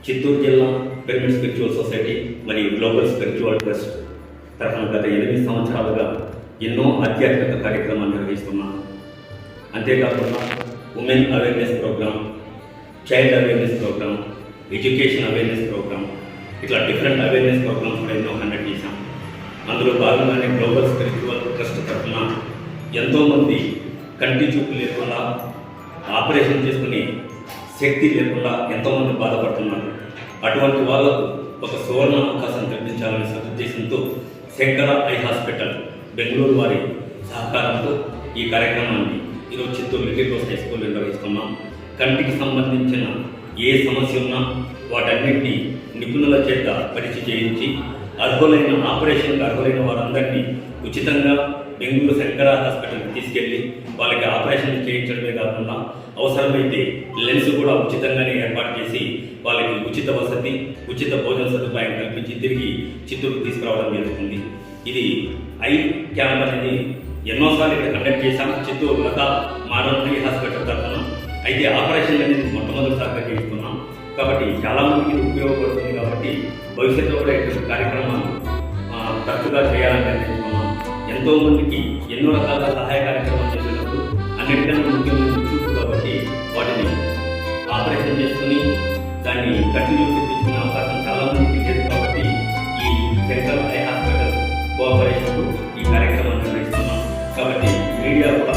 చిత్తూరు జిల్లా pyramid spiritual society మరియు global spiritual trust తరఫున గత 8 సంవత్సరాలుగా ఎన్నో ఆధ్యాత్మిక కార్యక్రమాలు నిర్వహిస్తున్నాం. అంతేకాకుండా women awareness programme, child awareness programme, education awareness programme, ఇట్లా డిఫరెంట్ అవేర్నెస్ ప్రోగ్రామ్స్ కూడా ఎన్నో కండక్ట్ చేశాం. అందులో భాగంగానే గ్లోబల్ స్పిరిచువల్ ట్రస్ట్ తరఫున ఎంతోమంది కంటి చూపు లేకుండా ఆపరేషన్ చేసుకుని శక్తి లేకుండా ఎంతోమంది బాధపడుతున్నారు. అటువంటి వాళ్ళకు ఒక సువర్ణ అవకాశం కల్పించాలనే సదుద్దేశంతో శంకర ఐ హాస్పిటల్ బెంగళూరు వారి సహకారంతో ఈ కార్యక్రమాన్ని ఈరోజు Chittoor little rose high school నిర్వహిస్తున్నాం. కంటికి సంబంధించిన ఏ సమస్య ఉన్నా వాటన్నింటినీ నిపుణుల చేత పరీక్ష చేయించి ఆపరేషన్కి అర్హులైన వారందరినీ ఉచితంగా బెంగళూరు శంకర హాస్పిటల్కి తీసుకెళ్ళి వాళ్ళకి ఆపరేషన్ చేయించడమే కాకుండా అవసరమైతే లెన్స్ కూడా ఉచితంగానే ఏర్పాటు చేసి వాళ్ళకి ఉచిత వసతి, ఉచిత భోజన సదుపాయం కల్పించి తిరిగి చిత్తూరుకు తీసుకురావడం జరుగుతుంది. ఇది ఐ క్యాంప్ అనేది ఎన్నోసార్లు ఇక్కడ కండక్ట్ చేశాము Chittoor Latha modern eye hospital తరఫున. అయితే ఆపరేషన్ అనేది మొట్టమొదటిసారిగా చేస్తున్నాం కాబట్టి చాలామందికి ఇది ఉపయోగపడుతుంది. కాబట్టి భవిష్యత్తులో కూడా ఇటువంటి కార్యక్రమాలు తరచుగా చేయాలని నిర్ణయించుకున్నాం. ఎంతోమందికి ఎన్నో రకాల సహాయ కార్యక్రమాలు చేసినప్పుడు అన్నిటికన్నా ముఖ్యమైన చూపు కాబట్టి వాటిని ఆపరేషన్ చేసుకుని దాన్ని కంటిన్యూ తెప్పించుకునే అవకాశం చాలామందికి లేదు. కాబట్టి ఈ సెంట్రల్ ఐ హాస్పిటల్ కోఆపరేషన్కు ఈ కార్యక్రమాన్ని నిర్వహిస్తున్నాం. కాబట్టి మీడియా కూడా